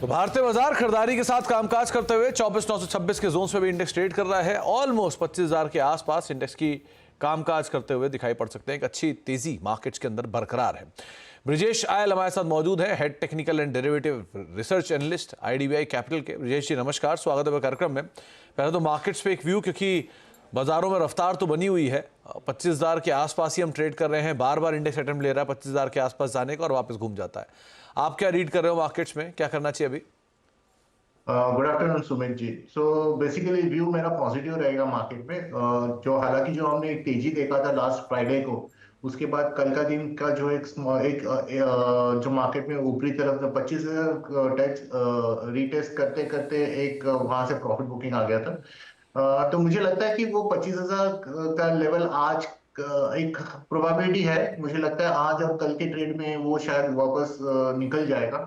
तो भारतीय बाजार खरीदारी के साथ कामकाज करते हुए 24,926 के जोन में भी इंडेक्स ट्रेड कर रहा है। ऑलमोस्ट 25,000 के आसपास इंडेक्स की कामकाज करते हुए दिखाई पड़ सकते हैं। एक अच्छी तेजी मार्केट्स के अंदर बरकरार है। ब्रिजेश आयल हमारे साथ मौजूद है, head technical and derivative research analyst IDBI capital के। ब्रिजेश जी नमस्कार, स्वागत है कार्यक्रम में। पहले तो मार्केट्स पे एक व्यू, क्योंकि बाजारों में रफ्तार तो बनी हुई है, 25,000 के आसपास ही हम ट्रेड कर रहे हैं। बार बार इंडेक्स अटेम्प्ट ले रहा है 25,000 के आसपास जाने का और वापस घूम जाता है। आप क्या रीड कर रहे हो मार्केट्स में, क्या करना चाहिए अभी? Good afternoon Sumit ji. So basically view मेरा पॉजिटिव रहेगा मार्केट में। जो हालांकि जो हमने एक तेजी देखा था लास्ट फ्राइडे को, उसके बाद कल का दिन का जो जो मार्केट में ऊपरी तरफ 25,000 टच रीटेस्ट करते करते एक वहां से प्रॉफिट बुकिंग आ गया था। तो मुझे लगता है कि वो 25,000 का लेवल आज एक प्रोबेबिलिटी है। मुझे लगता है आज और कल के ट्रेड में वो शायद वापस निकल जाएगा।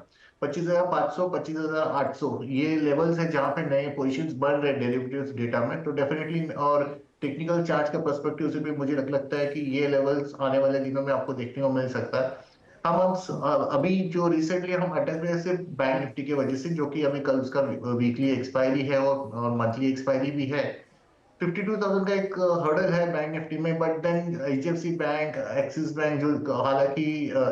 25,500 25,800 ये लेवल्स है जहां पे नए पोजीशंस बन रहे डेरिवेटिव्स डेटा में। तो डेफिनेटली और टेक्निकल चार्ट का पर्सपेक्टिव से भी मुझे लगता है कि ये लेवल्स आने वाले दिनों में आपको देखने को मिल सकता है। अभी जो रिसेंटली हम अटक रहे सिर्फ बैंक निफ्टी की वजह से, जो कि अभी कल उसका वीकली एक्सपायरी है और मंथली एक्सपायरी भी है। 52,000 का एक हर्डल है बैंक निफ्टी में। But then HDFC bank, Axis bank जो हालांकि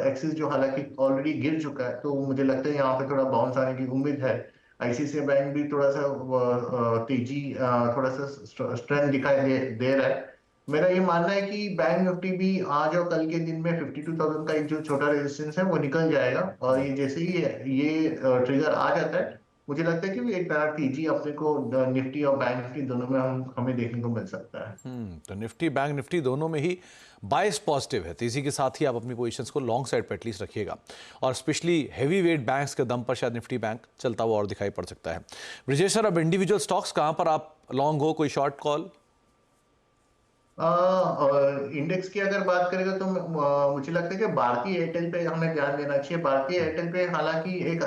एक्सिस जो हालांकि ऑलरेडी गिर चुका है, तो मुझे लगता है यहाँ पे थोड़ा बाउंस आने की उम्मीद है। ICICI बैंक भी थोड़ा सा तेजी थोड़ा सा स्ट्रेंथ दिखाई दे रहा है। मेरा ये मानना है कि बैंक निफ्टी भी आज और कल के दिन में 52,000 का एक जो छोटा रेजिस्टेंस है वो निकल जाएगा। और ये जैसे ही ये ट्रिगर आ जाता है, मुझे लगता है कि एक नया तेजी अपने को निफ्टी और बैंक निफ्टी दोनों में हमें देखने को मिल सकता है। तो निफ्टी बैंक निफ्टी दोनों में ही बायस पॉजिटिव है। तेजी के साथ ही आप अपनी पोजीशंस को लॉन्ग साइड पे एटलीस्ट रखिएगा, और स्पेशली हैवी वेट बैंक्स के दम पर शायद निफ्टी बैंक चलता हुआ और दिखाई पड़ सकता है। ब्रिजेश सर, अब इंडिविजुअल स्टॉक्स कहां पर आप लॉन्ग हो, कोई शॉर्ट कॉल? इंडेक्स की अगर बात करेगा तो मुझे लगता है कि भारतीय एयरटेल पे हमें ध्यान देना चाहिए। भारतीय एयरटेल पे हालांकि एक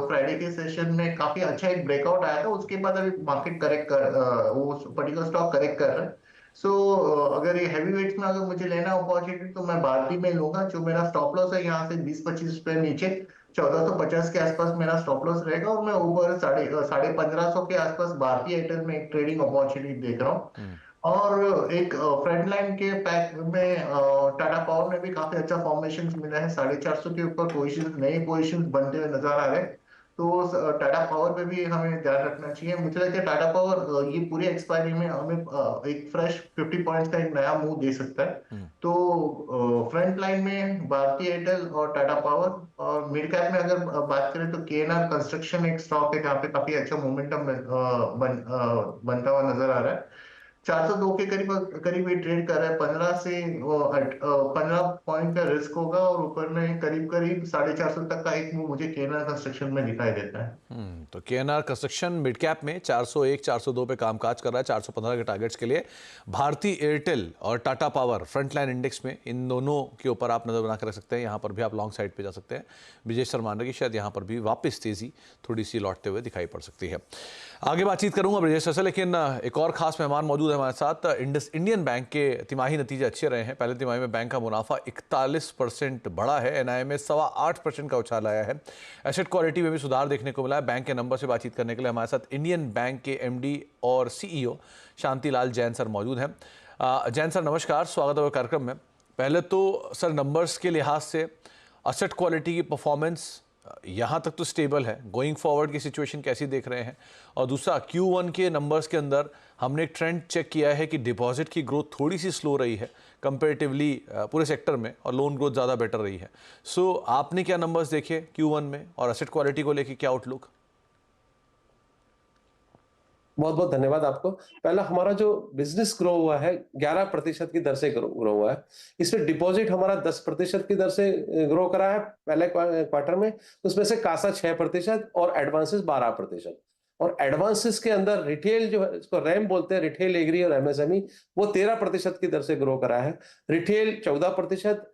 फ्राइडे के सेशन में काफी अच्छा एक ब्रेकआउट आया था, उसके बाद अभी मार्केट करेक्ट कर वो पर्टिकुलर स्टॉक करेक्ट कर रहा है। सो अगर ये हैवी वेट्स में अगर मुझे लेना अपॉर्चुनिटी तो मैं भारतीय में लूंगा। जो मेरा स्टॉप लॉस है यहाँ से 20-25 पे नीचे 1450 के आसपास मेरा स्टॉप लॉस रहेगा, और मैं ऊपर साढ़े 1,500 के आसपास भारतीय एयरटेल में एक ट्रेडिंग अपॉर्चुनिटी देख रहा हूँ। और एक फ्रंट लाइन के पैक में टाटा पावर में भी काफी अच्छा फॉर्मेशन मिला है। 450 के ऊपर पोजीशन, नए पोजीशन बनते हुए नजर आ रहे हैं। तो टाटा पावर पे भी हमें ध्यान रखना चाहिए। मुझे लगता है टाटा पावर ये पूरे एक्सपायरी में हमें एक फ्रेश 50 पॉइंट्स का एक नया मूव दे सकता है। तो फ्रंट लाइन में भारतीय एयरटेल और टाटा पावर, और मिड कैप में अगर बात करें तो KNR कंस्ट्रक्शन एक स्टॉक है जहाँ पे काफी अच्छा मोमेंटम बनता हुआ नजर आ रहा है। 402 के करीब करीब ये ट्रेड कर रहा है। 15 पॉइंट का रिस्क होगा, और ऊपर में करीब करीब 450 तक का एक मूव मुझे केनर कंस्ट्रक्शन में दिखाई देता है। तो KNR कंस्ट्रक्शन मिड कैप में 401 402 पे कामकाज कर रहा है 415 के टारगेट्स के लिए। भारतीय एयरटेल और टाटा पावर फ्रंटलाइन इंडेक्स में, इन दोनों के ऊपर आप नजर बना कर रख सकते हैं। यहाँ पर भी आप लॉन्ग साइड पे जा सकते हैं। विजय सर मान रहे कि शायद यहाँ पर भी वापस तेजी थोड़ी सी लौटते हुए दिखाई पड़ सकती है। आगे बातचीत करूंगा ब्रिजेश सर से, लेकिन एक और खास मेहमान मौजूद है हमारे साथ। इंडियन बैंक के तिमाही नतीजे अच्छे रहे हैं। पहले तिमाही में बैंक का मुनाफा 41% बढ़ा है। NII में 8.25% का उछाल आया है। एसेट क्वालिटी में भी सुधार देखने को मिला है। बैंक के नंबर से बातचीत करने के लिए हमारे साथ इंडियन बैंक के MD और CEO शांतिलाल जैन सर मौजूद हैं। जैन सर नमस्कार, स्वागत है कार्यक्रम में। पहले तो सर, नंबर्स के लिहाज से एसेट क्वालिटी की परफॉर्मेंस यहाँ तक तो स्टेबल है। गोइंग फॉरवर्ड की सिचुएशन कैसी देख रहे हैं? और दूसरा, Q1 के नंबर्स के अंदर हमने एक ट्रेंड चेक किया है कि डिपॉजिट की ग्रोथ थोड़ी सी स्लो रही है कंपेरेटिवली पूरे सेक्टर में, और लोन ग्रोथ ज़्यादा बेटर रही है। सो आपने क्या नंबर्स देखे Q1 में, और एसेट क्वालिटी को लेके क्या आउटलुक? बहुत बहुत धन्यवाद आपको। पहला, हमारा जो बिजनेस ग्रो हुआ है 11% की दर से ग्रो हुआ है। इसमें डिपॉजिट हमारा 10% की दर से ग्रो करा है पहले क्वार्टर में। उसमें से कासा 6% और एडवांसेस 12%। और एडवांसेस के अंदर रिटेल जो है, इसको रैम बोलते हैं, रिटेल एग्री और MSME, वो 13% की दर से ग्रो करा है। रिटेल 14%,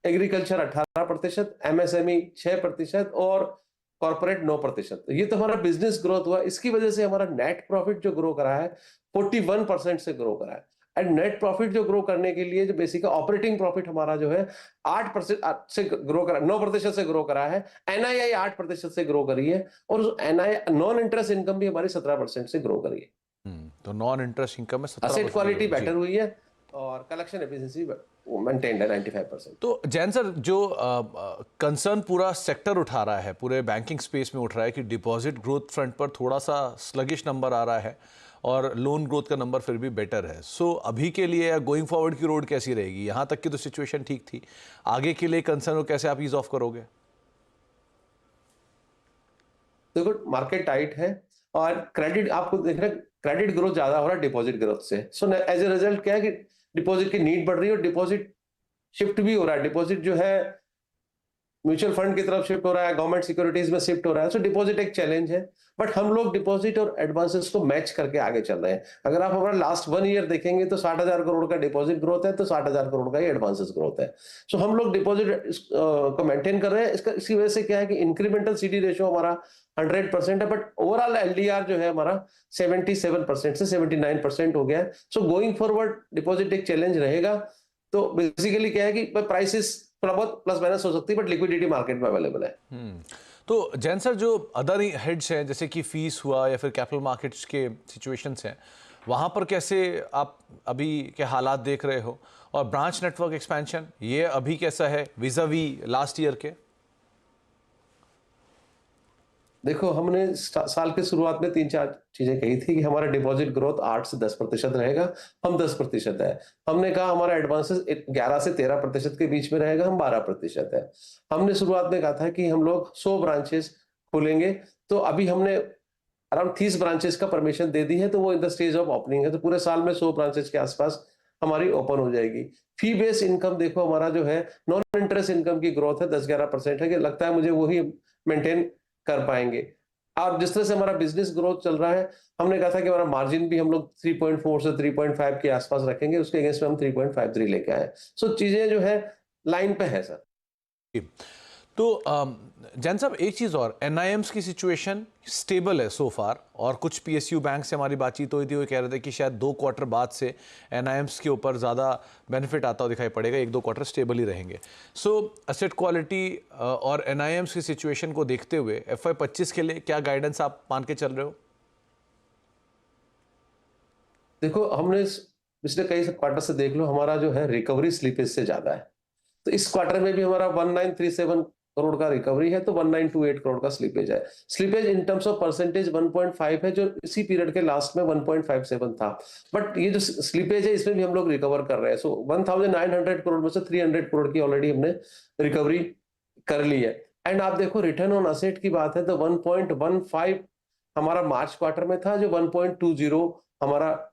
एग्रीकल्चर 18%, MSME 6% और कॉर्पोरेट 9%। ये तो हमारा बिजनेस ग्रोथ हुआ। इसकी वजह से हमारा नेट प्रॉफिट जो ग्रो करा है 41% से ग्रो करा है। एंड नेट प्रॉफिट जो ग्रो करने के लिए जो बेसिक ऑपरेटिंग प्रॉफिट हमारा जो है 8% से ग्रो करा, 9% से ग्रो करा है। एनआईआई 8% से ग्रो करी है और एनआई नॉन इंटरेस्ट इनकम भी हमारी 17% से ग्रो करी है। तो नॉन इंटरेस्ट इनकम में 17% असेट क्वालिटी जी। बेटर हुई है और कलेक्शन एफिशिएंसी मेंटेन्ड है 95%। तो जैन सर, जो कंसर्न पूरा सेक्टर उठा रहा है, पूरे बैंकिंग स्पेस में उठ रहा है कि डिपॉजिट ग्रोथ फ्रंट पर थोड़ा सा स्लगिश नंबर आ रहा है और लोन ग्रोथ का नंबर फिर भी बेटर है। सो अभी के लिए या गोइंग फॉरवर्ड की रोड कैसी रहेगी? यहाँ तक की तो सिचुएशन ठीक थी, आगे के लिए कंसर्न को कैसे आप ईज ऑफ करोगे? देखो मार्केट टाइट है और क्रेडिट आपको देख रहे हैं, क्रेडिट ग्रोथ ज्यादा हो रहा है डिपॉजिट ग्रोथ से। सो एज ए रिजल्ट क्या है कि डिपॉजिट की नीड बढ़ रही है और डिपॉजिट शिफ्ट भी हो रहा है। डिपॉजिट जो है म्यूचुअल फंड की तरफ शिफ्ट हो रहा है, गवर्नमेंट सिक्योरिटीज में शिफ्ट हो रहा है। सो डिपॉजिट एक चैलेंज है, बट हम लोग डिपॉजिट और एडवांसेस को मैच करके आगे चल रहे हैं। अगर आप हमारा लास्ट 1 ईयर देखेंगे तो 60,000 करोड़ का डिपॉजिट ग्रोथ है, तो 60,000 करोड़ का ही एडवांसेस ग्रोथ है। सो हम लोग डिपॉजिट को मेंटेन कर रहे हैं। इसकी वजह से क्या है कि इंक्रीमेंटल सीडी रेशियो हमारा 100% है, बट ओवरऑल एलडीआर जो है हमारा 77% से 79% हो गया है। सो गोइंग फॉरवर्ड डिपॉजिट एक चैलेंज रहेगा। तो बेसिकली क्या है कि प्राइसेस थोड़ा बहुत प्लस माइनस हो सकती है, बट लिक्विडिटी मार्केट में अवेलेबल है। तो जैन सर, जो अदर हेड्स हैं जैसे कि फीस हुआ या फिर कैपिटल मार्केट्स के सिचुएशंस हैं, वहाँ पर कैसे आप अभी के हालात देख रहे हो? और ब्रांच नेटवर्क एक्सपेंशन ये अभी कैसा है विज़ावी लास्ट ईयर के? देखो हमने साल के शुरुआत में 3-4 चीजें कही थी कि हमारा डिपॉजिट ग्रोथ 8 से 10% रहेगा, हम 10% है। हमने कहा हमारा एडवांसेस 11 से 13% के बीच में रहेगा, हम 12% है। हमने शुरुआत में कहा था कि हम लोग 100 ब्रांचेस खोलेंगे, तो अभी हमने अराउंड 30 ब्रांचेस का परमिशन दे दी है, तो वो in the stage of opening है। तो पूरे साल में 100 ब्रांचेस के आसपास हमारी ओपन हो जाएगी। फी बेस्ड इनकम देखो हमारा जो है नॉन इंटरेस्ट इनकम की ग्रोथ है 10-11% है, कि लगता है मुझे वही मेंटेन कर पाएंगे। और जिस तरह से हमारा बिजनेस ग्रोथ चल रहा है, हमने कहा था कि हमारा मार्जिन भी हम लोग 3.4 से 3.5 के आसपास रखेंगे, उसके अगेंस्ट में हम 3.53 लेके आए। सो चीजें जो है लाइन पे है सर। तो जैन साहब, एक चीज़ और, एनआईएम्स की सिचुएशन स्टेबल है सो फार, और कुछ पीएसयू बैंक से हमारी बातचीत हुई थी, वो कह रहे थे कि शायद 2 क्वार्टर बाद से एनआईएम्स के ऊपर ज़्यादा बेनिफिट आता हुआ दिखाई पड़ेगा, 1-2 क्वार्टर स्टेबल ही रहेंगे। सो एसेट क्वालिटी और एनआईएम्स की सिचुएशन को देखते हुए FY25 के लिए क्या गाइडेंस आप मान के चल रहे हो? देखो हमने पिछले कई क्वार्टर से देख लो, हमारा जो है रिकवरी स्लीपेज से ज्यादा है। तो इस क्वार्टर में भी हमारा 1937 करोड़ का रिकवरी है, तो 1928 करोड़ का स्लीपेज है। Slippage in terms of percentage 1.5 है, जो इसी पीरियड के लास्ट में 1.57 था। बट ये जो स्लीपेज है इसमें भी हम लोग रिकवर कर रहे हैं। सो 1900 करोड़ में से 300 करोड़ की ऑलरेडी हमने रिकवरी कर ली है। एंड आप देखो रिटर्न ऑन असेट की बात है तो 1.15 हमारा मार्च क्वार्टर में था, जो 1.20 हमारा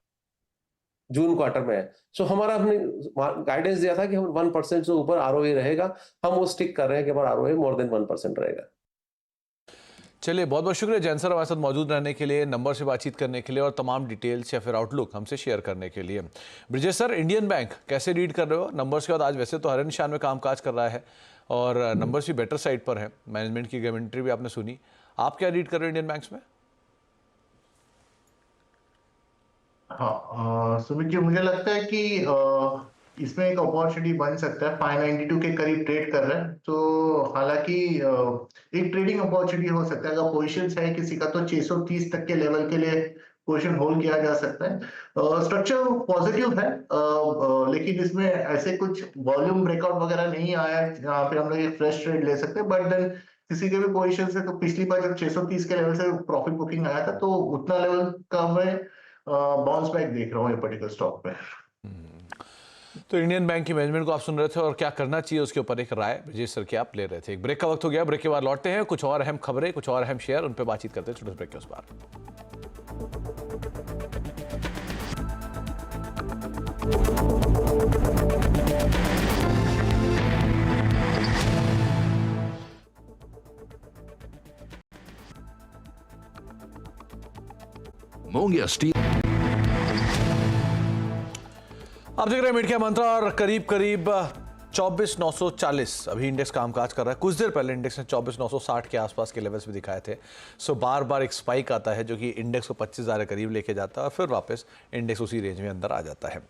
जून क्वार्टर में है। सो हमारा हमने गाइडेंस दिया था कि हम 1% से ऊपर आरओए रहेगा, हम वो स्टिक कर रहे हैं कि हमारा आरओए मोर देन 1% रहेगा। चलिए, बहुत बहुत शुक्रिया जैन सर हमारे साथ मौजूद रहने के लिए, नंबर से बातचीत करने के लिए और तमाम डिटेल्स या फिर आउटलुक हमसे शेयर करने के लिए। ब्रिजेश सर, इंडियन बैंक कैसे रीड कर रहे हो नंबर्स के बाद? आज वैसे तो हर निशान में कामकाज कर रहा है और नंबर्स भी बेटर साइड पर हैं, मैनेजमेंट की कमेंट्री भी आपने सुनी, आप क्या रीड कर रहे हो इंडियन बैंक्स में? हाँ सुमित जी, मुझे लगता है कि इसमें एक अपॉर्चुनिटी बन सकता है। 592 के करीब ट्रेड कर रहा है, तो हालांकि एक ट्रेडिंग अपॉर्चुनिटी हो सकता है। अगर पोजीशंस है किसी का तो 630 तक के लेवल के लिए पोजीशन होल्ड किया जा सकता है। स्ट्रक्चर पॉजिटिव है, लेकिन इसमें ऐसे कुछ वॉल्यूम ब्रेकआउट वगैरह नहीं आया है जहाँ पे हम लोग एक फ्रेश ट्रेड ले सकते हैं। बट देन किसी के भी पोजीशन से, तो पिछली बार जब 630 के लेवल से प्रॉफिट बुकिंग आया था, तो उतना लेवल का मैं बाउंस बैक देख रहा हूँ ये पर्टिकुलर स्टॉक पे। तो इंडियन बैंक की मैनेजमेंट को आप सुन रहे थे और क्या करना चाहिए उसके ऊपर एक राय ब्रिजेश सर की आप ले रहे थे। एक ब्रेक का वक्त हो गया, ब्रेक के बाद लौटते हैं, कुछ और अहम खबरें, कुछ और अहम शेयर, उन पर बातचीत करते हैं छोटे ब्रेक के उस बार। Mongia Steel. आप देख रहे हैं मीडिया मंत्रा और करीब करीब 24,940 अभी इंडेक्स कामकाज कर रहा है। कुछ देर पहले इंडेक्स ने 24,960 के आसपास के लेवल्स भी दिखाए थे। सो बार बार एक स्पाइक आता है जो कि इंडेक्स को 25,000 के करीब लेके जाता है और फिर वापस इंडेक्स उसी रेंज में अंदर आ जाता है।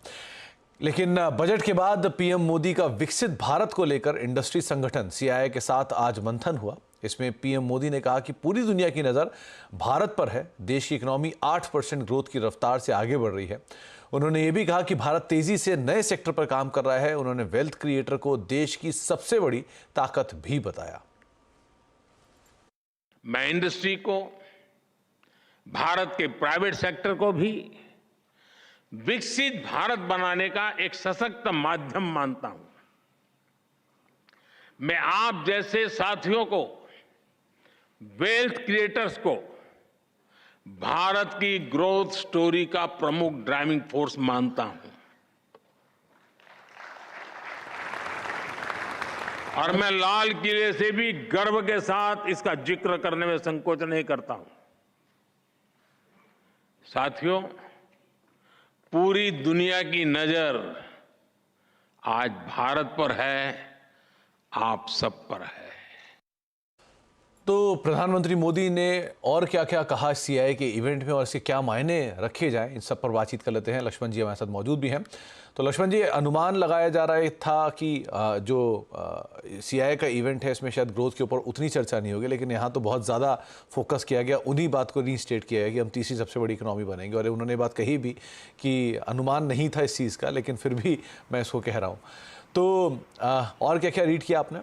लेकिन बजट के बाद पीएम मोदी का विकसित भारत को लेकर इंडस्ट्री संगठन सीआईआई के साथ आज मंथन हुआ। इसमें पीएम मोदी ने कहा कि पूरी दुनिया की नज़र भारत पर है। देश की इकोनॉमी 8% ग्रोथ की रफ्तार से आगे बढ़ रही है। उन्होंने ये भी कहा कि भारत तेजी से नए सेक्टर पर काम कर रहा है। उन्होंने वेल्थ क्रिएटर को देश की सबसे बड़ी ताकत भी बताया। मैं इंडस्ट्री को, भारत के प्राइवेट सेक्टर को भी विकसित भारत बनाने का एक सशक्त माध्यम मानता हूं। मैं आप जैसे साथियों को, वेल्थ क्रिएटर्स को भारत की ग्रोथ स्टोरी का प्रमुख ड्राइविंग फोर्स मानता हूं और मैं लाल किले से भी गर्व के साथ इसका जिक्र करने में संकोच नहीं करता हूं। साथियों, पूरी दुनिया की नजर आज भारत पर है, आप सब पर है। तो प्रधानमंत्री मोदी ने और क्या क्या कहा सीआईआई के इवेंट में और इसके क्या मायने रखे जाएं, इन सब पर बातचीत कर लेते हैं। लक्ष्मण जी हमारे साथ मौजूद भी हैं। तो लक्ष्मण जी, अनुमान लगाया जा रहा था कि जो सीआईआई का इवेंट है इसमें शायद ग्रोथ के ऊपर उतनी चर्चा नहीं होगी, लेकिन यहाँ तो बहुत ज़्यादा फोकस किया गया, उन्हीं बात को रीस्टेट किया है कि हम तीसरी सबसे बड़ी इकोनॉमी बनेंगे। और उन्होंने बात कही भी कि अनुमान नहीं था इस चीज़ का, लेकिन फिर भी मैं इसको कह रहा हूँ। तो और क्या क्या रीड किया आपने?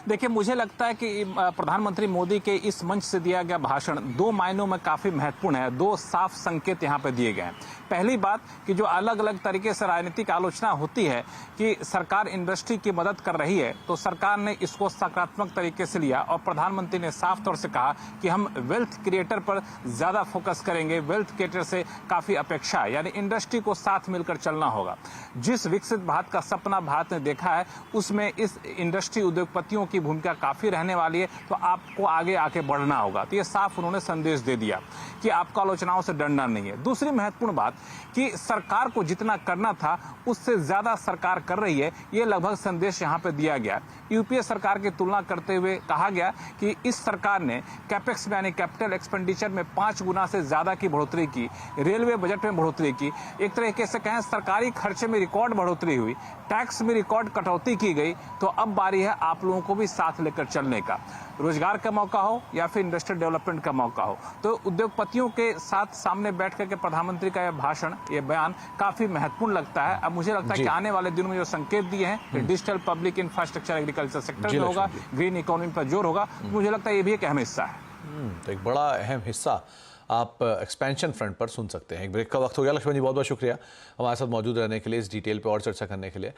देखिए, मुझे लगता है कि प्रधानमंत्री मोदी के इस मंच से दिया गया भाषण दो मायनों में काफी महत्वपूर्ण है। दो साफ संकेत यहाँ पे दिए गए हैं। पहली बात कि जो अलग अलग तरीके से राजनीतिक आलोचना होती है कि सरकार इंडस्ट्री की मदद कर रही है, तो सरकार ने इसको सकारात्मक तरीके से लिया और प्रधानमंत्री ने साफ तौर से कहा कि हम वेल्थ क्रिएटर पर ज्यादा फोकस करेंगे। वेल्थ क्रिएटर से काफी अपेक्षा है, यानी इंडस्ट्री को साथ मिलकर चलना होगा। जिस विकसित भारत का सपना भारत ने देखा है, उसमें इस इंडस्ट्री उद्योगपतियों की भूमिका काफी रहने वाली है। तो आपको आगे आके बढ़ना होगा। तो ये साफ उन्होंने संदेश दे दिया कि आपको आलोचनाओं से डरना नहीं है। दूसरी महत्वपूर्ण बात कि सरकार को जितना करना था उससे ज्यादा सरकार कर रही है, ये लगभग संदेश यहाँ पे दिया गया। यूपीए सरकार की तुलना करते हुए कहा गया कि इस सरकार ने कैपेक्स में यानी कैपिटल एक्सपेंडिचर में 5 गुना से ज्यादा की बढ़ोतरी की, रेलवे बजट में बढ़ोतरी की, एक तरीके से कहें सरकारी खर्चे में रिकॉर्ड बढ़ोतरी हुई, टैक्स में रिकॉर्ड कटौती की गई। तो अब बारी है आप लोगों को भी साथ लेकर चलने का। रोजगार का मौका हो या फिर इंडस्ट्रियल डेवलपमेंट का मौका हो, तो उद्योगपतियों के साथ सामने बैठ करके प्रधानमंत्री का यह भाषण, ये बयान काफी महत्वपूर्ण लगता है। अब मुझे लगता है कि आने वाले दिनों में जो संकेत दिए हैं, digital public infrastructure agriculture sector में होगा, ग्रीन इकोनॉमी पर जोर होगा, मुझे लगता है ये भी एक अहम हिस्सा है। तो एक बड़ा अहम हिस्सा आप एक्सपेंशन फ्रंट पर सुन सकते हैं। एक ब्रेक का वक्त हो गया। लक्ष्मण जी, बहुत बहुत शुक्रिया हमारे साथ मौजूद रहने के लिए, इस डिटेल पे और चर्चा करने के लिए।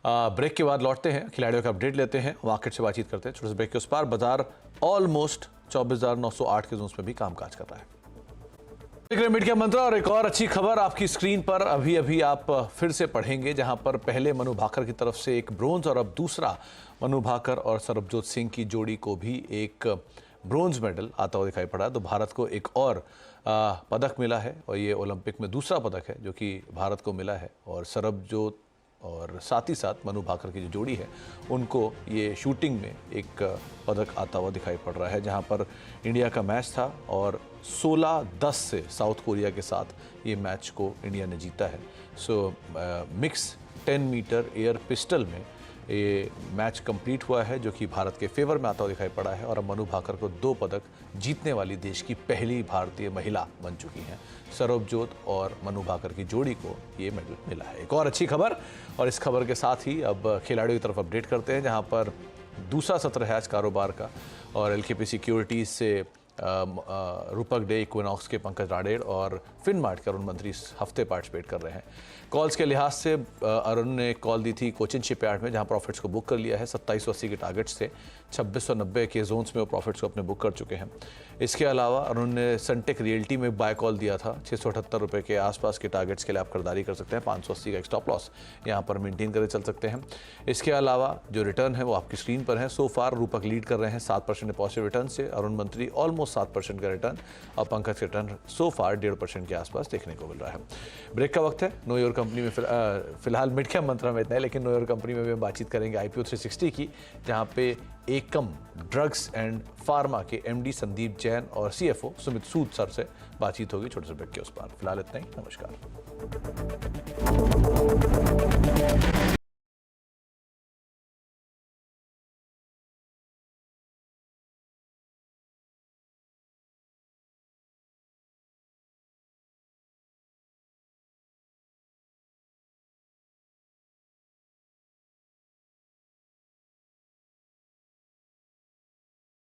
ब्रेक के बाद लौटते हैं, खिलाड़ियों का अपडेट लेते हैं, मार्केट से बातचीत करते हैं। छोटे से ब्रेक के उस पार बाजार ऑलमोस्ट 24,908 के जोन में भी कामकाज कर रहा है। मिड कैप मंत्रा और एक और अच्छी खबर आपकी स्क्रीन पर अभी अभी आप फिर से पढ़ेंगे, जहां पर पहले मनु भाकर की तरफ से एक ब्रोंज और अब दूसरा मनु भाकर और सरबजोत सिंह की जोड़ी को भी एक ब्रोंज मेडल आता हुआ दिखाई पड़ा। तो भारत को एक और पदक मिला है और ये ओलंपिक में दूसरा पदक है जो कि भारत को मिला है। और सरबजोत और साथ ही साथ मनु भाकर की जो जोड़ी है उनको ये शूटिंग में एक पदक आता हुआ दिखाई पड़ रहा है, जहां पर इंडिया का मैच था और 16-10 से साउथ कोरिया के साथ ये मैच को इंडिया ने जीता है। So mix 10 metre air pistol में ये मैच कंप्लीट हुआ है, जो कि भारत के फेवर में आता हुआ दिखाई पड़ा है। और अब मनु भाकर को 2 पदक जीतने वाली देश की पहली भारतीय महिला बन चुकी हैं। सरबजोत और मनु भाकर की जोड़ी को ये मेडल मिला है। एक और अच्छी खबर, और इस खबर के साथ ही अब खिलाड़ियों की तरफ अपडेट करते हैं, जहां पर दूसरा सत्र है आज कारोबार का और एलकेपी सिक्योरिटीज से रूपक डे, इक्विनॉक्स के पंकज राडेर और फिनमार्ट के अरुण मंत्री इस हफ्ते पार्टिसिपेट कर रहे हैं। कॉल्स के लिहाज से अरुण ने कॉल दी थी कोचिन शिपयार्ड में, जहां प्रॉफिट्स को बुक कर लिया है 2780 के टारगेट से। 2690 के जोन्स में वो प्रॉफिट्स को अपने बुक कर चुके हैं। इसके अलावा अरुण ने सनटेक रियल्टी में बाय कॉल दिया था 678 रुपये के आसपास के टारगेट्स के लिए आप खरीदारी कर सकते हैं। 580 का एक स्टॉप लॉस यहाँ पर मेंटेन करके चल सकते हैं। इसके अलावा जो रिटर्न है वो आपकी स्क्रीन पर है। सो फार रूपक लीड कर रहे हैं 7% पॉजिटिव रिटर्न से। अरुण मंत्री ऑलमोस्ट ऑलमोस्ट 7% का रिटर्न और पंकज का रिटर्न सो फार 1.5% के आसपास देखने को मिल रहा है। ब्रेक का वक्त है। नो योर कंपनी में फिलहाल मिड कैप मंत्रा में इतना है, लेकिन नो योर कंपनी में भी हम बातचीत करेंगे IPO 360 की, जहां पे एकम ड्रग्स एंड फार्मा के MD संदीप जैन और CFO सुमित सूद सर से बातचीत होगी छोटे से ब्रेक के उस पार। फिलहाल इतना ही, नमस्कार।